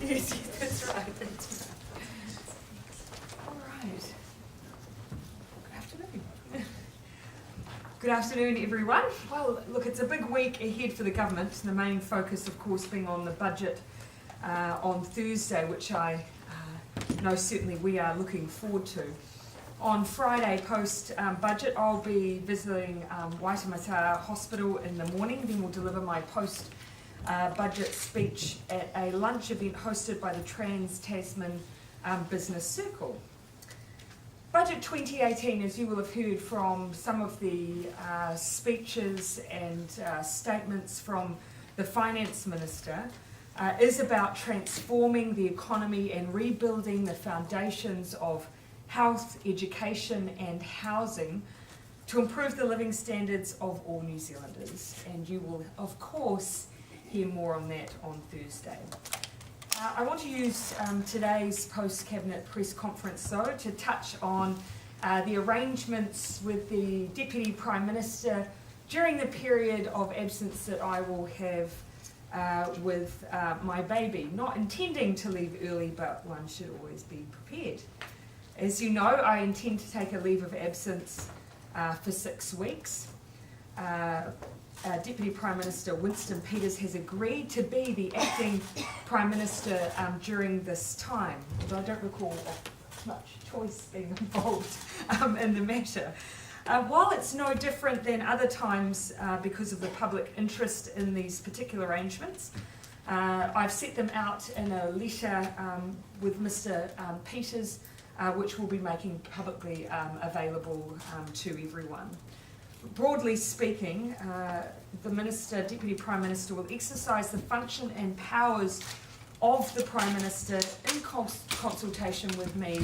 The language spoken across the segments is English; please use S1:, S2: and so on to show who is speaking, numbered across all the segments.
S1: Yes, that's right. That's right. All right. Good afternoon. Good afternoon, everyone. Well, look, it's a big week ahead for the government. The main focus, of course, being on the budget on Thursday, which I know certainly we are looking forward to. On Friday, post-budget, I'll be visiting Waitemata Hospital in the morning. Then we'll deliver my post-budget speech at a lunch event hosted by the Trans-Tasman Business Circle. Budget 2018, as you will have heard from some of the speeches and statements from the Finance Minister, is about transforming the economy and rebuilding the foundations of health, education and housing to improve the living standards of all New Zealanders. And you will, of course, hear more on that on Thursday. I want to use today's post-cabinet press conference, though, to touch on the arrangements with the Deputy Prime Minister during the period of absence that I will have with my baby. Not intending to leave early, but one should always be prepared. As you know, I intend to take a leave of absence for 6 weeks. Deputy Prime Minister Winston Peters has agreed to be the acting Prime Minister during this time, although I don't recall much choice being involved in the matter. While it's no different than other times because of the public interest in these particular arrangements, I've set them out in a letter with Mr. Peters, which we'll be making publicly available to everyone. Broadly speaking, the Deputy Prime Minister will exercise the function and powers of the Prime Minister in consultation with me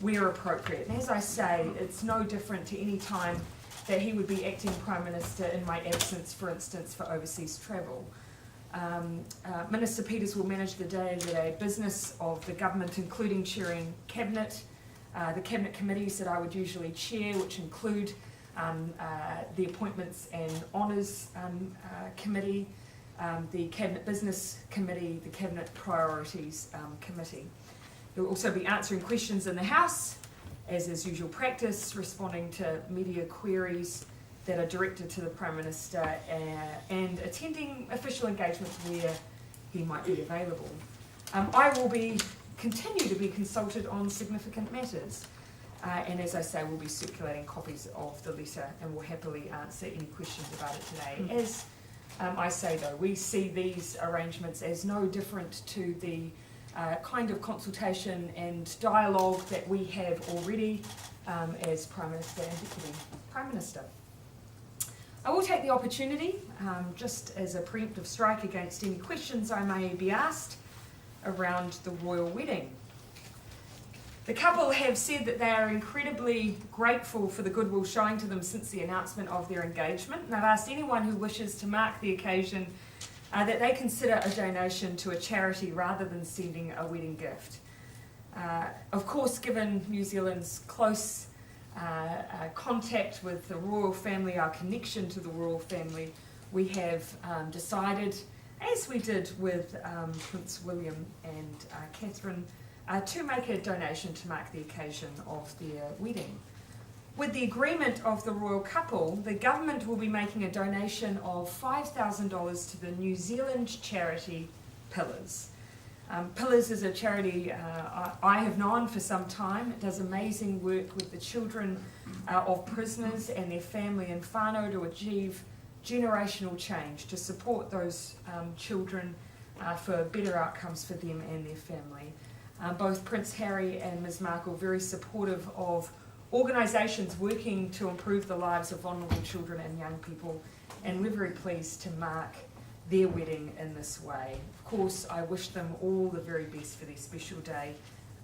S1: where appropriate. And as I say, it's no different to any time that he would be acting Prime Minister in my absence, for instance, for overseas travel. Minister Peters will manage the day-to-day business of the government, including chairing Cabinet, the Cabinet committees that I would usually chair, which include the Appointments and Honours Committee, the Cabinet Business Committee, the Cabinet Priorities Committee. He will also be answering questions in the House, as is usual practice, responding to media queries that are directed to the Prime Minister, and attending official engagements where he might be available. I will continue to be consulted on significant matters. And as I say, we'll be circulating copies of the letter and will happily answer any questions about it today. As I say, though, we see these arrangements as no different to the kind of consultation and dialogue that we have already as Prime Minister and Deputy Prime Minister. I will take the opportunity, just as a preemptive strike against any questions I may be asked around the royal wedding. The couple have said that they are incredibly grateful for the goodwill shown to them since the announcement of their engagement, and I've asked anyone who wishes to mark the occasion that they consider a donation to a charity rather than sending a wedding gift. Of course, given New Zealand's close contact with the royal family, our connection to the royal family, we have decided, as we did with Prince William and Catherine, to make a donation to mark the occasion of their wedding. With the agreement of the royal couple, the government will be making a donation of $5,000 to the New Zealand charity Pillars. Pillars is a charity I have known for some time. It does amazing work with the children of prisoners and their family in whānau to achieve generational change, to support those children for better outcomes for them and their family. Both Prince Harry and Ms Markle very supportive of organisations working to improve the lives of vulnerable children and young people, and we're very pleased to mark their wedding in this way. Of course, I wish them all the very best for their special day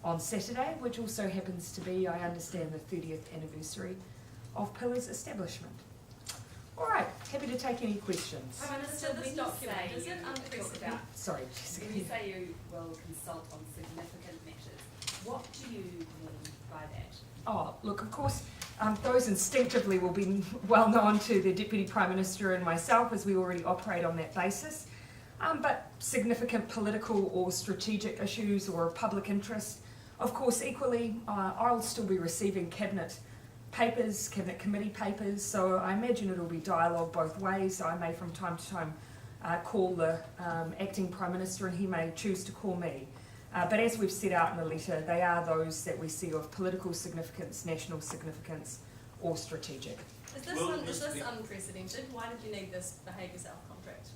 S1: on Saturday, which also happens to be, I understand, the 30th anniversary of Pillars' establishment. All right, happy to take any questions.
S2: Prime Minister, this document, is it unprecedented?
S1: Sorry, Jessica.
S2: When you say you will consult on significant matters, what do you mean by that?
S1: Oh, look, of course, those instinctively will be well known to the Deputy Prime Minister and myself, as we already operate on that basis. but significant political or strategic issues or public interest. Of course, equally, I'll still be receiving cabinet papers, cabinet committee papers, so I imagine it'll be dialogue both ways. I may from time to time call the acting Prime Minister and he may choose to call me. But as we've set out in the letter, they are those that we see of political significance, national significance, or strategic.
S2: Is this unprecedented? Why did you need this behaviour self contract?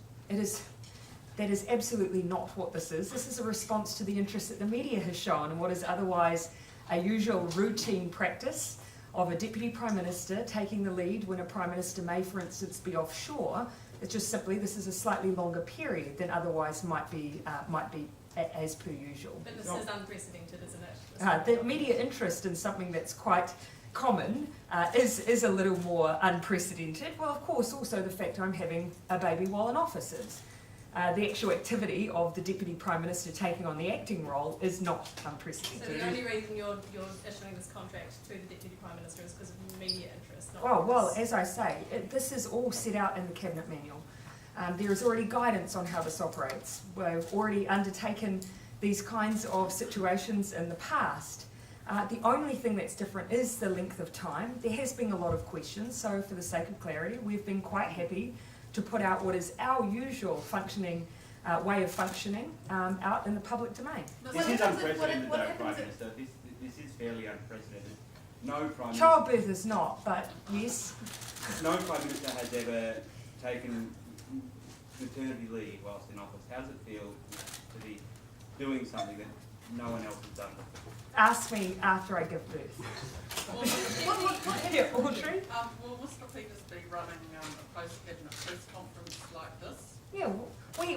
S1: That is absolutely not what this is. This is a response to the interest that the media has shown in what is otherwise a usual routine practice of a Deputy Prime Minister taking the lead when a Prime Minister may, for instance, be offshore. It's just simply this is a slightly longer period than otherwise might be as per usual.
S2: But this is unprecedented, isn't it?
S1: The media interest in something that's quite common is a little more unprecedented. Well, of course, also the fact I'm having a baby while in office is. The actual activity of the Deputy Prime Minister taking on the acting role is not unprecedented.
S2: So the only reason you're issuing this contract to the Deputy Prime Minister is because of media interest, not
S1: Well, as I say, this is all set out in the Cabinet Manual. There is already guidance on how this operates. We've already undertaken these kinds of situations in the past. The only thing that's different is the length of time. There has been a lot of questions, so for the sake of clarity, we've been quite happy to put out what is our usual functioning way of functioning out in the public domain.
S3: This is unprecedented, though, Prime Minister. This is fairly unprecedented. No Prime Minister.
S1: Childbirth is not, but yes.
S3: No Prime Minister has ever taken maternity leave whilst in office. How does it feel to be doing something that no one else has done before?
S1: Ask me after I give birth. Yeah, Audrey?
S4: Will Mr. Peters be running a post-cabinet press conference like this?
S1: Yeah,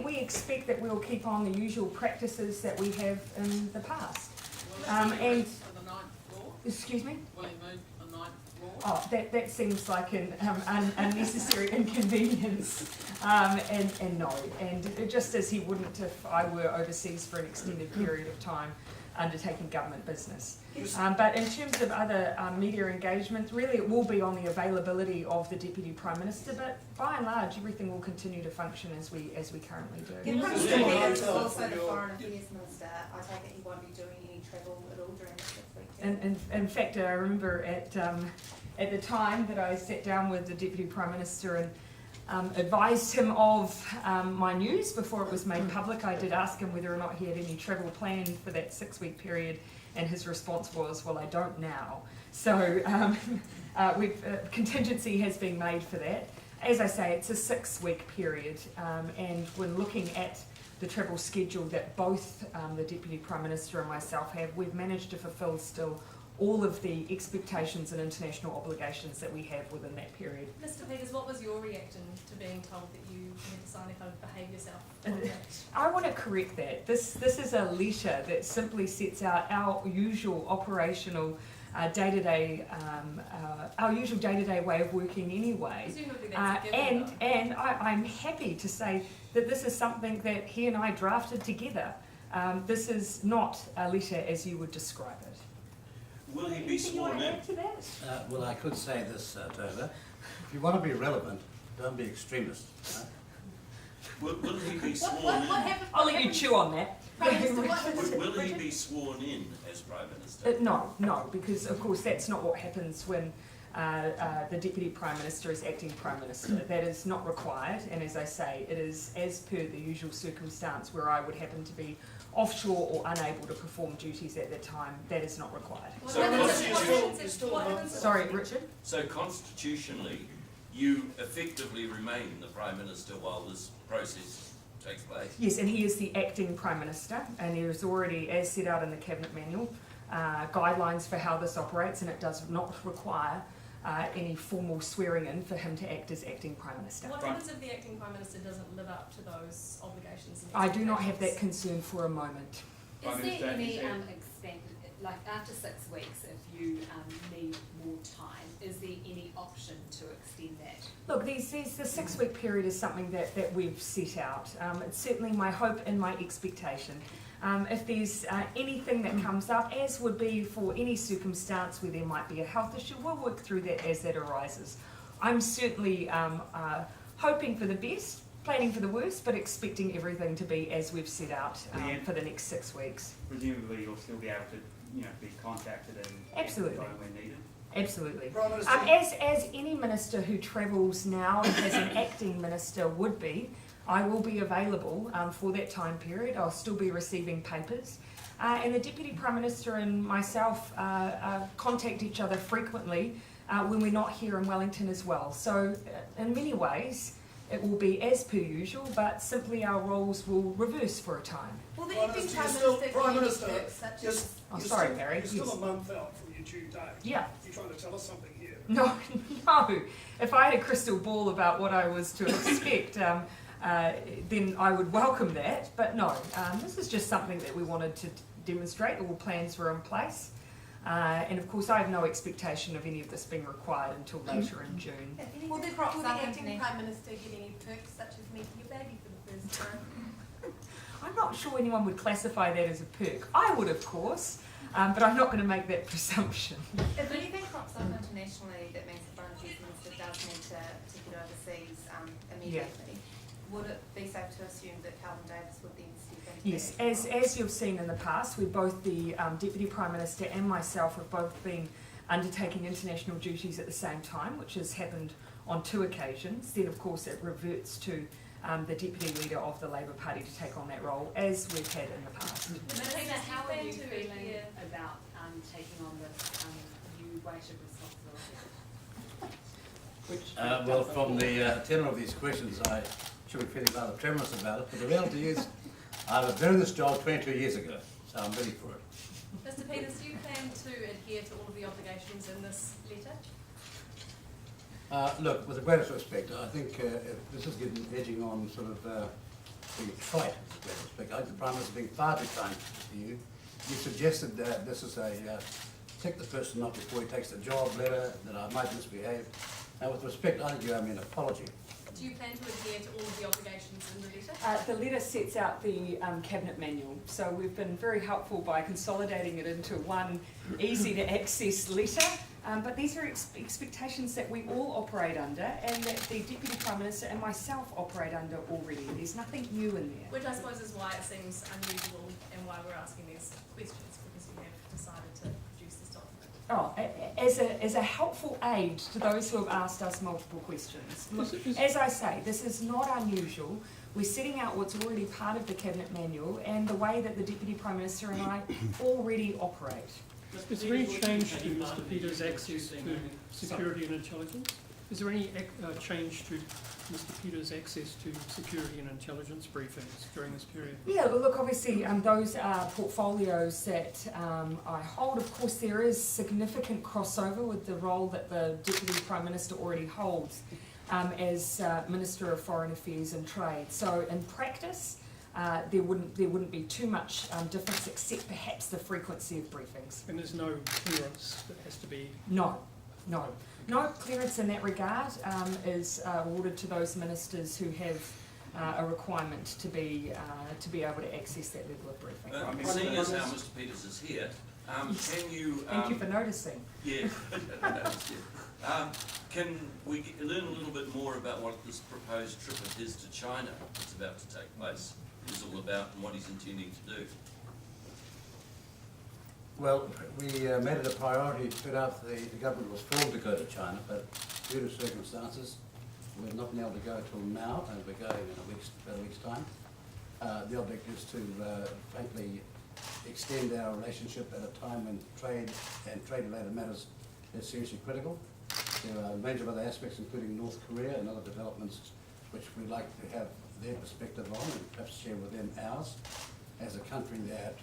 S1: we expect that we'll keep on the usual practices that we have in the past.
S4: Will he
S1: And
S4: move to the 9th floor?
S1: excuse me?
S4: Will he move to the 9th floor?
S1: Oh, that seems like an unnecessary inconvenience, and no, and just as he wouldn't if I were overseas for an extended period of time undertaking government business. But in terms of other media engagement, really it will be on the availability of the Deputy Prime Minister, but by and large everything will continue to function as we currently do.
S5: Minister Peters is also the Foreign Affairs Minister. I take it he won't be doing any travel at all during this 6-week period.
S1: In fact, I remember at the time that I sat down with the Deputy Prime Minister and advised him of my news before it was made public. I did ask him whether or not he had any travel planned for that 6-week period, and his response was, well, I don't now. So contingency has been made for that. As I say, it's a 6-week period, and when looking at the travel schedule that both the Deputy Prime Minister and myself have, we've managed to fulfil still all of the expectations and international obligations that we have within that period.
S2: Mr. Peters, what was your reaction to being told that you had to sign a kind of behave yourself contract?
S1: I want to correct that. This is a letter that simply sets out our usual operational day-to-day, our usual day-to-day way of working anyway.
S2: Presumably that's a given, though.
S1: And I'm happy to say that this is something that he and I drafted together. This is not a letter as you would describe it.
S6: Will he be
S1: Anything you want
S6: sworn
S1: to
S6: in?
S1: add to that?
S7: Well, I could say this, Tova. If you want to be relevant, don't be extremist.
S6: Will he be
S5: What
S6: sworn in?
S5: happened?
S1: I'll let you chew on that.
S5: Prime Minister, what happened?
S6: Will he be sworn in as Prime Minister?
S1: No, because of course that's not what happens when the Deputy Prime Minister is acting Prime Minister. That is not required, and as I say, it is as per the usual circumstance where I would happen to be offshore or unable to perform duties at that time. That is not required.
S2: What
S6: So
S2: happens if-
S1: Sorry, Richard?
S6: So constitutionally, you effectively remain the Prime Minister while this process takes place?
S1: Yes, and he is the acting Prime Minister, and there is already, as set out in the Cabinet Manual, guidelines for how this operates, and it does not require any formal swearing in for him to act as acting Prime Minister.
S2: What happens if the acting Prime Minister doesn't live up to those obligations? And
S1: I do not have that
S2: expectations?
S1: concern for a moment.
S3: Prime
S8: Is
S3: Minister,
S8: there any
S3: you said-
S8: expanded, like after 6 weeks, if you need more time, is there any option to extend that?
S1: Look, the 6-week period is something that we've set out. It's certainly my hope and my expectation. If there's anything that comes up, as would be for any circumstance where there might be a health issue, we'll work through that as that arises. I'm certainly hoping for the best, planning for the worst, but expecting everything to be as we've set out
S3: Yeah.
S1: for the next 6 weeks.
S3: Presumably you'll still be able to, be contacted and
S1: Absolutely.
S3: phone when needed.
S1: Absolutely.
S9: Prime Minister,
S1: As any minister who travels now and as an acting minister would be, I will be available for that time period. I'll still be receiving papers. And the Deputy Prime Minister and myself contact each other frequently when we're not here in Wellington as well. So in many ways, it will be as per usual, but simply our roles will reverse for a time.
S5: Will the
S9: Prime
S5: acting
S9: Minister,
S5: Prime
S9: you're still-
S5: Minister
S9: Prime
S5: get any
S9: Minister,
S5: perks such
S9: Yes.
S5: as?
S1: Oh,
S9: You're
S1: sorry,
S9: still-
S1: Barry.
S9: You're still
S1: Yes.
S9: a month out from your due date.
S1: Yeah.
S9: You're trying to tell us something here.
S1: No. If I had a crystal ball about what I was to expect, then I would welcome that. But no, this is just something that we wanted to demonstrate. All plans were in place. And of course, I have no expectation of any of this being required until later in June.
S5: If
S2: Will the-
S5: anything crops
S2: will the
S5: up
S2: acting
S5: internationally, Prime Minister get any perks such as meeting your baby for the first time?
S1: I'm not sure anyone would classify that as a perk. I would, of course, but I'm not going to make that presumption.
S5: If anything crops up internationally that means the Foreign Affairs Minister does need to get overseas immediately, would it be safe to assume that Calvin Davis would then step into
S1: Yes,
S5: that as well?
S1: as you've seen in the past, we both, the Deputy Prime Minister and myself, have both been undertaking international duties at the same time, which has happened on 2 occasions. Then, of course, it reverts to the Deputy Leader of the Labour Party to take on that role, as we've had in the past.
S8: Minister, how are
S2: plan
S8: you
S2: to
S8: feeling
S2: adhere-
S8: about taking on this new weight of responsibility?
S7: Well, from the tenor of these questions, I should be feeling rather tremulous about it, but the reality is, I was doing this job 22 years ago, so I'm ready for it.
S2: Mr. Peters, do you plan to adhere to all of the obligations in this letter?
S7: Look, with the greatest respect, I think this is edging on sort of being trite, with the greatest respect. I think the Prime Minister is being far too kind to you. You suggested that this is a tick the person up before he takes the job letter, that I might misbehave. Now, with respect, I think you owe me an apology.
S2: Do you plan to adhere to all of the obligations in the letter?
S1: The letter sets out the Cabinet Manual, so we've been very helpful by consolidating it into one easy-to-access letter. But these are expectations that we all operate under, and that the Deputy Prime Minister and myself operate under already. There's nothing new in there.
S2: Which I suppose is why it seems unusual and why we're asking these questions, because you have decided to produce this document.
S1: As a helpful aid to those who have asked us multiple questions. Look, as I say, this is not unusual. We're setting out what's already part of the Cabinet Manual and the way that the Deputy Prime Minister and I already operate.
S10: Is there any change to Mr. Peters' access to security and intelligence? Is there any change to Mr. Peters' access to security and intelligence briefings during this period?
S1: Yeah, well, look, obviously those are portfolios that I hold. Of course, there is significant crossover with the role that the Deputy Prime Minister already holds as Minister of Foreign Affairs and Trade. So in practice, there wouldn't be too much difference, except perhaps the frequency of briefings.
S10: And there's no clearance that has to be...
S1: No clearance in that regard is awarded to those ministers who have a requirement to be able to access that level of briefing.
S6: Seeing as how Mr. Peters is here, can you...
S1: Thank you for noticing.
S6: Yeah. Can we learn a little bit more about what this proposed trip of his to China that's about to take place is all about and what he's intending to do?
S7: Well, we made it a priority to put out the government was formed to go to China, but due to circumstances, we've not been able to go till now, and we're going in about a week's time. The object is to, frankly, extend our relationship at a time when trade and trade-related matters is seriously critical. There are a range of other aspects, including North Korea and other developments, which we'd like to have their perspective on and perhaps share with them ours, as a country that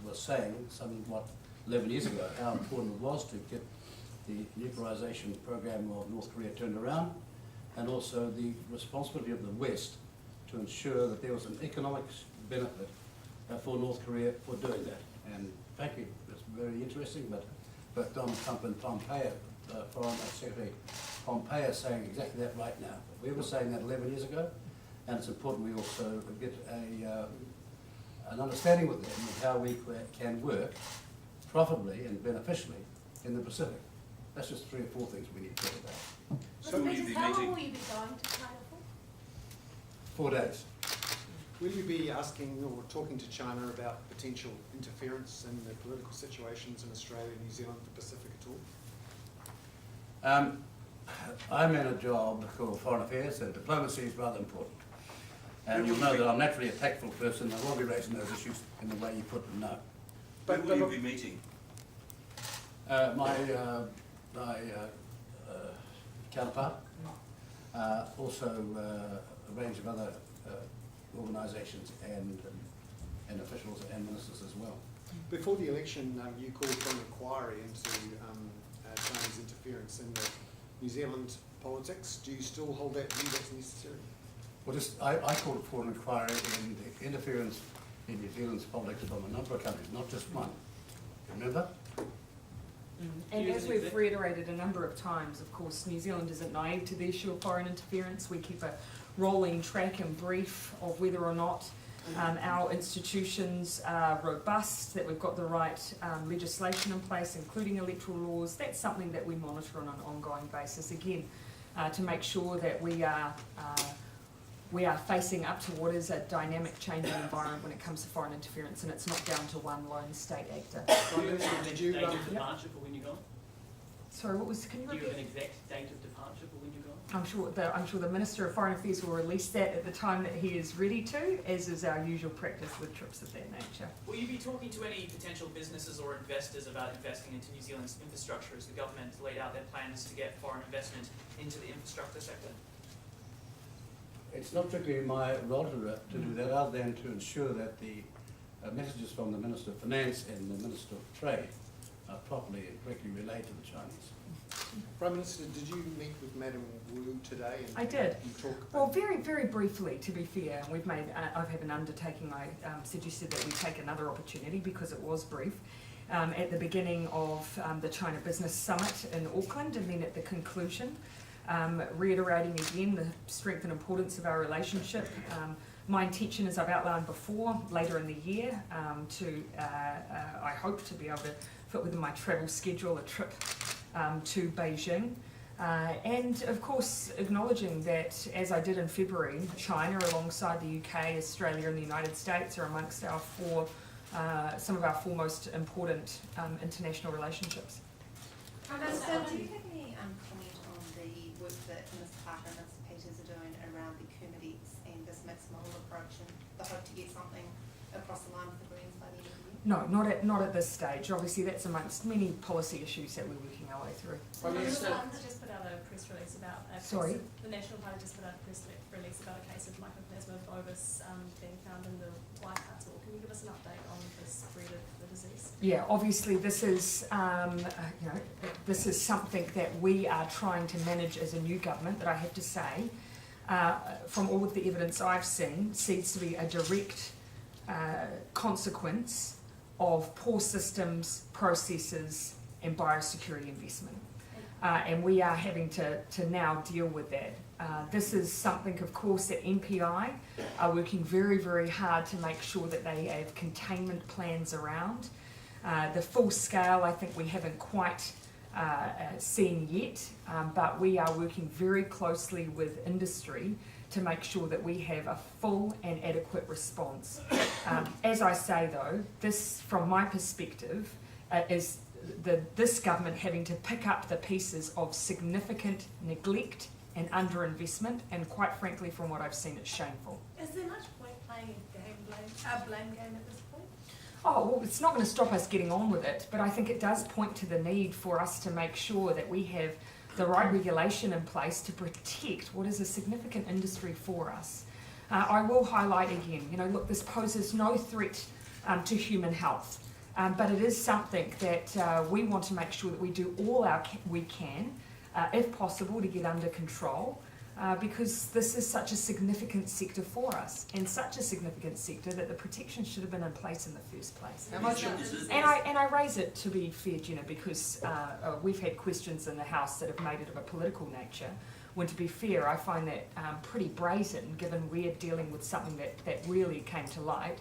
S7: was saying somewhat 11 years ago how important it was to get the nuclearization program of North Korea turned around, and also the responsibility of the West to ensure that there was an economic benefit for North Korea for doing that. And frankly, it's very interesting, but Donald Trump and Pompeo, Foreign Secretary Pompeo, is saying exactly that right now. We were saying that 11 years ago, and it's important we also get an understanding with them of how we can work profitably and beneficially in the Pacific. That's just 3 or 4 things we need to talk about.
S6: So will you be
S5: How long
S6: meeting?
S5: will you be going to China
S7: 4 days.
S11: Will you be asking or talking to China about potential interference in the political situations in Australia, New Zealand, the Pacific at all?
S7: I'm in a job called Foreign Affairs, and diplomacy is rather important. And you'll know that I'm naturally a tactful person, and I will be raising those issues in the way you put them now.
S6: Who will you be meeting?
S7: My counterpart, also a range of other organisations and officials and ministers as well.
S11: Before the election, you called for an inquiry into Chinese interference in the New Zealand politics. Do you still hold that view that's necessary?
S7: Well, I called it for an inquiry in the interference in New Zealand's politics from a number of countries, not just one. Remember?
S1: And as we've reiterated a number of times, of course, New Zealand isn't naive to the issue of foreign interference. We keep a rolling track and brief of whether or not our institutions are robust, that we've got the right legislation in place, including electoral laws. That's something that we monitor on an ongoing basis, again, to make sure that we are facing up to what is a dynamic, changing environment when it comes to foreign interference, and it's not down to one lone state actor.
S11: Did you
S12: date of departure for when you go?
S1: Sorry, what was? Can you
S12: Do you
S1: repeat?
S12: have an exact date of departure for when you go?
S1: I'm sure the Minister of Foreign Affairs will release that at the time that he is ready to, as is our usual practice with trips of that nature.
S12: Will you be talking to any potential businesses or investors about investing into New Zealand's infrastructure as the government laid out their plans to get foreign investment into the infrastructure sector?
S7: It's not strictly my role to do that, other than to ensure that the messages from the Minister of Finance and the Minister of Trade are properly and correctly relayed to the Chinese.
S11: Prime Minister, did you meet with Madam Wu today? And
S1: I did.
S11: You talk
S1: Well,
S11: about
S1: very, very briefly, to be fair, I've had an undertaking. I suggested that we take another opportunity because it was brief. At the beginning of the China Business Summit in Auckland, and then at the conclusion, reiterating again the strength and importance of our relationship. My intention, as I've outlined before, later in the year, I hope to be able to fit within my travel schedule a trip to Beijing. And of course, acknowledging that, as I did in February, China, alongside the UK, Australia and the United States, are amongst our some of our foremost important international relationships.
S5: Prime Minister, do you have any comment on the work that Minister Ardern and Mr Peters are doing around the Kermadites and this mixed model approach and the hope to get something across the line with the Greens by the end of the year?
S1: No, not at this stage. Obviously, that's amongst many policy issues that we're working our way through.
S2: The National Party just put out a press release about the National Party just put out a press release about a case of Mycoplasma bovis being found in the Waikato. Can you give us an update on the spread of the disease?
S1: Yeah, obviously this is this is something that we are trying to manage as a new government. That I have to say, from all of the evidence I've seen, seems to be a direct consequence of poor systems, processes, and biosecurity investment. And we are having to now deal with that. This is something, of course, that NPI are working very, very hard to make sure that they have containment plans around. The full scale, I think we haven't quite seen yet, but we are working very closely with industry to make sure that we have a full and adequate response. As I say though, this, from my perspective, is this government having to pick up the pieces of significant neglect and underinvestment, and quite frankly, from what I've seen, it's shameful.
S2: Is there much point playing a blame game at this point?
S1: Oh, well, it's not going to stop us getting on with it, but I think it does point to the need for us to make sure that we have the right regulation in place to protect what is a significant industry for us. I will highlight again, look, this poses no threat to human health, but it is something that we want to make sure that we do all we can, if possible, to get under control, because this is such a significant sector for us, and such a significant sector that the protection should have been in place in the first place.
S11: how much
S1: And I raise it, to be fair, Gina, because we've had questions in the House that have made it of a political nature, when to be fair, I find that pretty brazen, given we're dealing with something that really came to light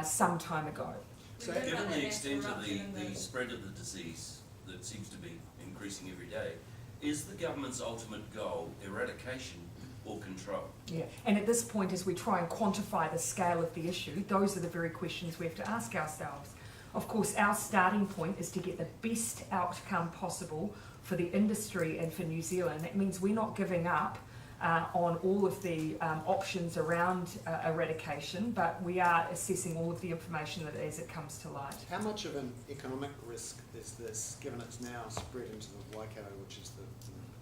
S1: some time ago.
S11: So,
S6: Given the extent of the spread of the disease that seems to be increasing every day, is the government's ultimate goal eradication, or control?
S1: Yeah, and at this point, as we try and quantify the scale of the issue, those are the very questions we have to ask ourselves. Of course, our starting point is to get the best outcome possible for the industry and for New Zealand. That means we're not giving up on all of the options around eradication, but we are assessing all of the information that as it comes to light.
S11: How much of an economic risk is this, given it's now spread into the Waikato, which is the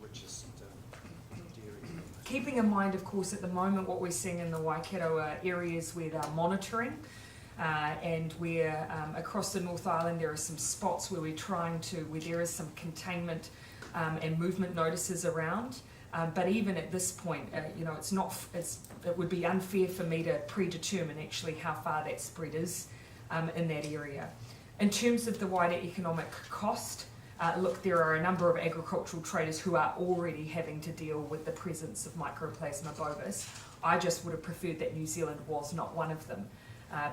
S11: richest dairy?
S1: Keeping in mind, of course, at the moment what we're seeing in the Waikato are areas where they're monitoring, and where across the North Island there are some spots where where there is some containment and movement notices around. But even at this point, it would be unfair for me to predetermine actually how far that spread is in that area. In terms of the wider economic cost, look, there are a number of agricultural traders who are already having to deal with the presence of Mycoplasma bovis. I just would have preferred that New Zealand was not one of them,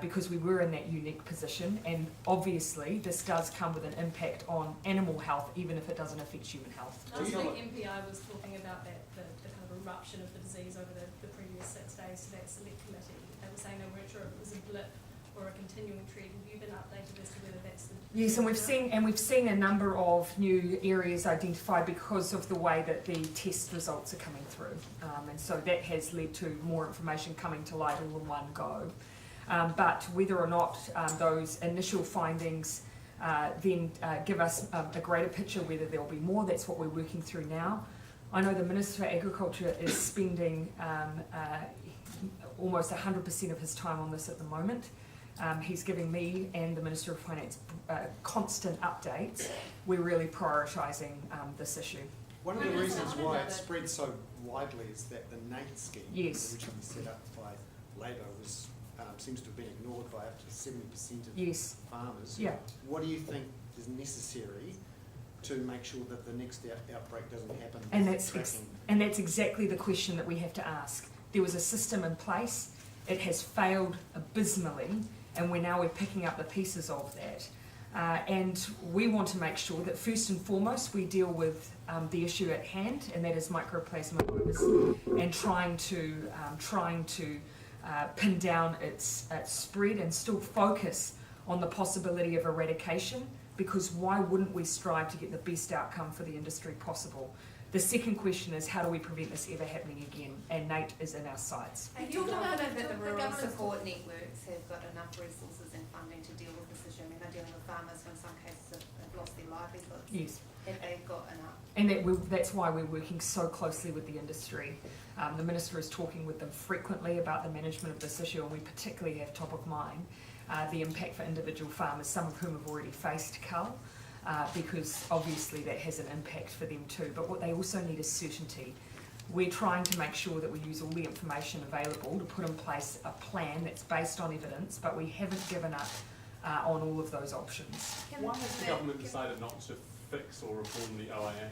S1: because we were in that unique position, and obviously this does come with an impact on animal health, even if it doesn't affect human health.
S2: Last week MPI was talking about the kind of eruption of the disease over the previous 6 days to that select committee. They were saying they weren't sure if it was a blip or a continuing trend. Have you been updated as to whether that's the...
S1: Yes, and we've seen a number of new areas identified because of the way that the test results are coming through, and so that has led to more information coming to light all in one go. But whether or not those initial findings then give us a greater picture, whether there will be more, that's what we're working through now. I know the Minister for Agriculture is spending almost 100% of his time on this at the moment. He's giving me and the Minister of Finance constant updates. We're really prioritising this issue.
S11: One of the reasons why it spread so widely is that the NATE scheme,
S1: Yes.
S11: originally set up by Labour, was seems to have been ignored by up to 70% of
S1: Yes.
S11: farmers.
S1: Yeah.
S11: What do you think is necessary to make sure that the next outbreak doesn't happen?
S1: And that's exactly the question that we have to ask. There was a system in place, it has failed abysmally, and we're picking up the pieces of that. And we want to make sure that first and foremost we deal with the issue at hand, and that is Mycoplasma bovis, and trying to pin down its spread and still focus on the possibility of eradication, because why wouldn't we strive to get the best outcome for the industry possible? The second question is, how do we prevent this ever happening again? And NATE is in our sights.
S5: Are you confident that the rural support networks have got enough resources and funding to deal with this issue? I mean, they're dealing with farmers who in some cases have lost their livelihoods.
S1: Yes.
S5: Have they got enough?
S1: And that's why we're working so closely with the industry. The Minister is talking with them frequently about the management of this issue, and we particularly have top of mind the impact for individual farmers, some of whom have already faced cull, because obviously that has an impact for them too. But what they also need is certainty. We're trying to make sure that we use all the information available to put in place a plan that's based on evidence, but we haven't given up on all of those options.
S13: Why has the government decided not to fix or reform the OIA?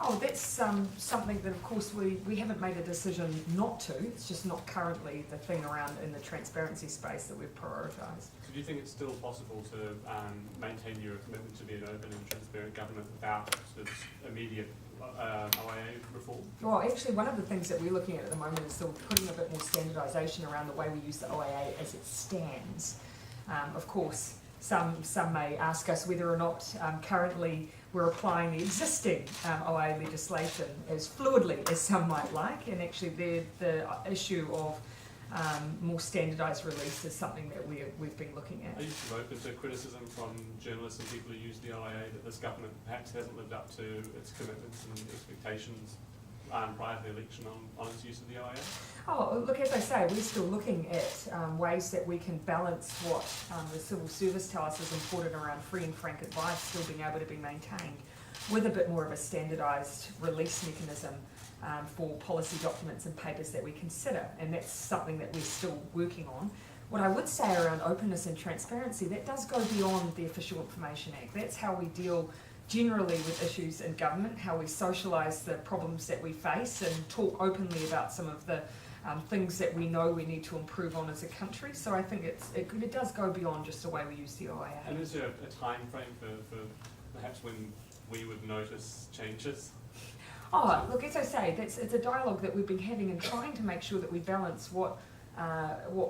S1: Oh, that's something that, of course, we haven't made a decision not to. It's just not currently the thing around in the transparency space that we've prioritised.
S13: So do you think it's still possible to maintain your commitment to be an open and transparent government without sort of immediate OIA reform?
S1: Well, actually, one of the things that we're looking at the moment is still putting a bit more standardisation around the way we use the OIA as it stands. Of course, some may ask us whether or not currently we're applying the existing OIA legislation as fluidly as some might like, and actually the issue of more standardised release is something that we've been looking at.
S13: Are you sort of open to criticism from journalists and people who use the OIA that this government perhaps hasn't lived up to its commitments and expectations prior to the election on its use of the OIA?
S1: Oh, look, as I say, we're still looking at ways that we can balance what the civil service tell us is important around free and frank advice still being able to be maintained, with a bit more of a standardised release mechanism for policy documents and papers that we consider, and that's something that we're still working on. What I would say around openness and transparency, that does go beyond the Official Information Act. That's how we deal generally with issues in government, how we socialise the problems that we face and talk openly about some of the things that we know we need to improve on as a country. So I think it does go beyond just the way we use the OIA.
S13: And is there a time frame for perhaps when we would notice changes?
S1: Oh, look, as I say, it's a dialogue that we've been having and trying to make sure that we balance what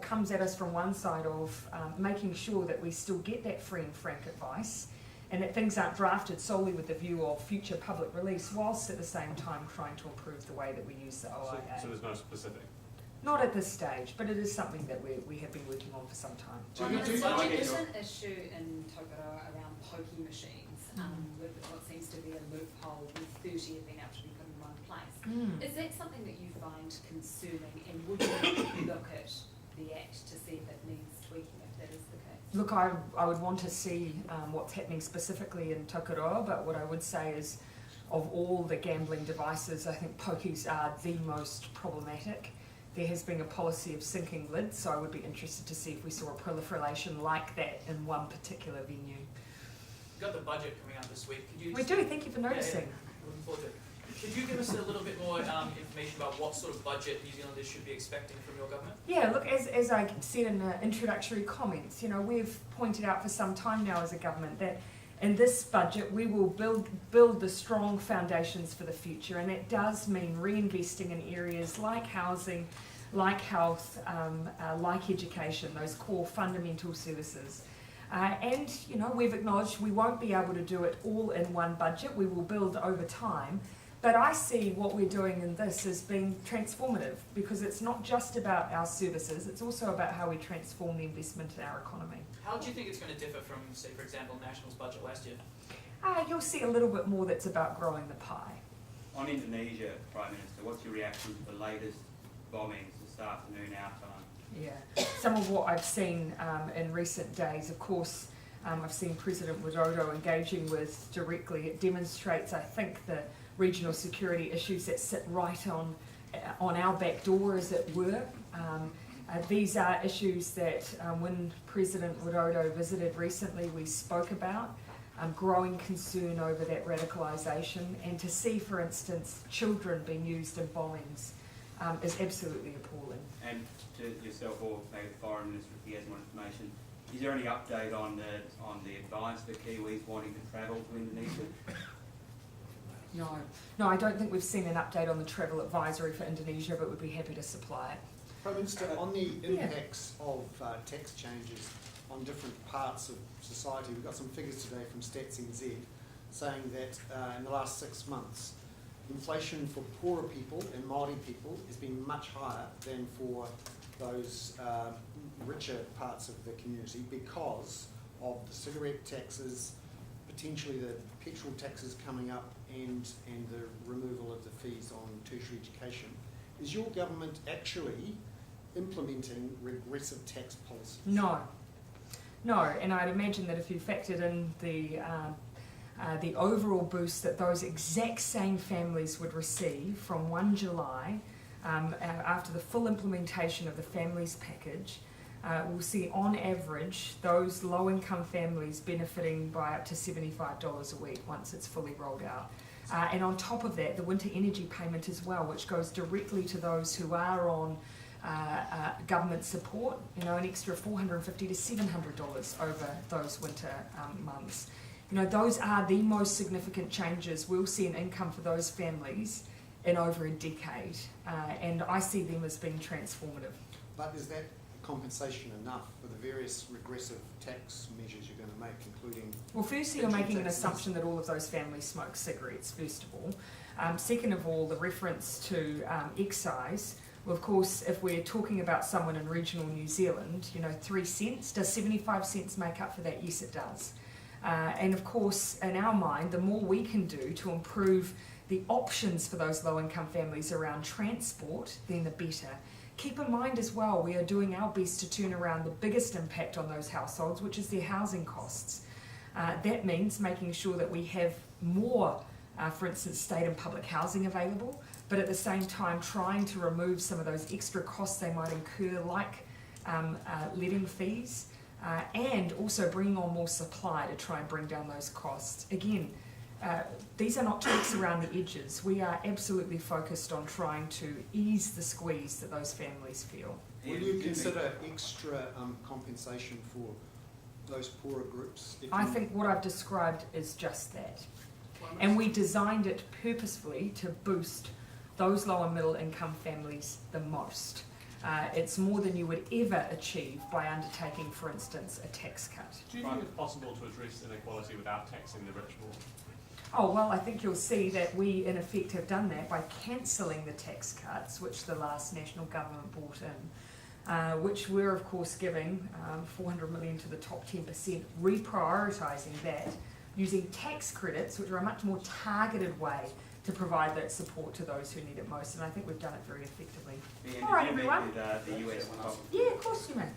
S1: comes at us from one side of making sure that we still get that free and frank advice and that things aren't drafted solely with the view of future public release, whilst at the same time trying to improve the way that we use the OIA.
S13: So there's no specific?
S1: Not at this stage, but it is something that we have been working on for some time.
S8: There's an issue in Tokoroa around pokie machines, with what seems to be a loophole with 30 of being able to be put in one place. Is that something that you find concerning, and would you look at the Act to see if it needs tweaking, if that is the case?
S1: Look, I would want to see what's happening specifically in Tokoroa, but what I would say is of all the gambling devices, I think pokies are the most problematic. There has been a policy of sinking lids, so I would be interested to see if we saw a proliferation like that in one particular venue.
S12: You've got the budget coming out this week. Could you
S1: We do, thank you for noticing.
S12: Yeah, looking forward to it. Could you give us a little bit more information about what sort of budget New Zealanders should be expecting from your government?
S1: Yeah, look, as I said in the introductory comments, you know, we've pointed out for some time now as a government that in this budget we will build the strong foundations for the future, and that does mean reinvesting in areas like housing, like health, like education, those core fundamental services. And, you know, we've acknowledged we won't be able to do it all in one budget. We will build over time. But I see what we're doing in this as being transformative, because it's not just about our services, it's also about how we transform the investment in our economy.
S12: How do you think it's going to differ from, say, for example, National's budget last year?
S1: You'll see a little bit more that's about growing the pie.
S3: On Indonesia, Prime Minister, what's your reaction to the latest bombings this afternoon our time?
S1: Yeah, some of what I've seen in recent days, of course, I've seen President Widodo engaging with directly. It demonstrates, I think, the regional security issues that sit right on our back door, as it were. These are issues that when President Widodo visited recently, we spoke about. Growing concern over that radicalisation, and to see, for instance, children being used in bombings is absolutely appalling.
S3: And to yourself or maybe the Foreign Minister, if he has more information, is there any update on the advice for Kiwis wanting to travel to Indonesia?
S1: No, I don't think we've seen an update on the travel advisory for Indonesia, but we'd be happy to supply it.
S11: Prime Minister, on the impacts of tax changes on different parts of society, we've got some figures today from Stats NZ saying that in the last 6 months, inflation for poorer people and Māori people has been much higher than for those richer parts of the community, because of the cigarette taxes, potentially the petrol taxes coming up, and the removal of the fees on tertiary education. Is your government actually implementing regressive tax policies?
S1: No, and I'd imagine that if you factored in the overall boost that those exact same families would receive from 1 July, after the full implementation of the families package, we'll see on average those low-income families benefiting by up to $75 a week once it's fully rolled out. And on top of that, the winter energy payment as well, which goes directly to those who are on government support, you know, an extra $450 to $700 over those winter months. You know, those are the most significant changes we'll see in income for those families in over a decade, and I see them as being transformative.
S11: But is that compensation enough for the various regressive tax measures you're going to make, including...
S1: Well, firstly, you're making an assumption that all of those families smoke cigarettes, first of all. Second of all, the reference to excise. Well, of course, if we're talking about someone in regional New Zealand, you know, 3 cents, does 75 cents make up for that? Yes, it does. And of course, in our mind, the more we can do to improve the options for those low-income families around transport, then the better. Keep in mind as well, we are doing our best to turn around the biggest impact on those households, which is their housing costs. That means making sure that we have more, for instance, state and public housing available, but at the same time trying to remove some of those extra costs they might incur, like letting fees, and also bringing on more supply to try and bring down those costs. Again, these are not tweaks around the edges. We are absolutely focused on trying to ease the squeeze that those families feel.
S11: Will you consider extra compensation for those poorer groups?
S1: I think what I've described is just that. And we designed it purposefully to boost those lower middle income families the most. It's more than you would ever achieve by undertaking, for instance, a tax cut.
S13: Do you think it's possible to address inequality without taxing the rich more?
S1: Oh, well, I think you'll see that we, in effect, have done that by cancelling the tax cuts which the last national government brought in, which we're, of course, giving 400 million to the top 10%, reprioritising that, using tax credits, which are a much more targeted way to provide that support to those who need it most, and I think we've done it very effectively.
S3: Ian,
S1: All right,
S3: did you
S1: everyone.
S3: meet with, the US Congress?
S1: Yeah, of course you may.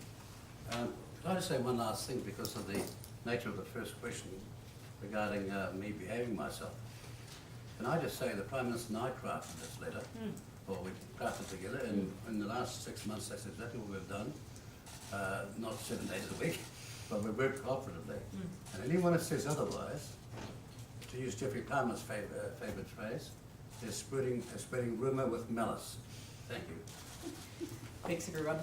S7: Can I just say one last thing because of the nature of the first question regarding me behaving myself? Can I just say the Prime Minister and I crafted this letter, or we crafted together, and in the last 6 months that's exactly what we've done. Not 7 days a week, but we work cooperatively. And anyone that says otherwise, to use Jeffrey Palmer's favourite phrase, is spreading rumour with malice. Thank you.
S1: Thanks, everyone.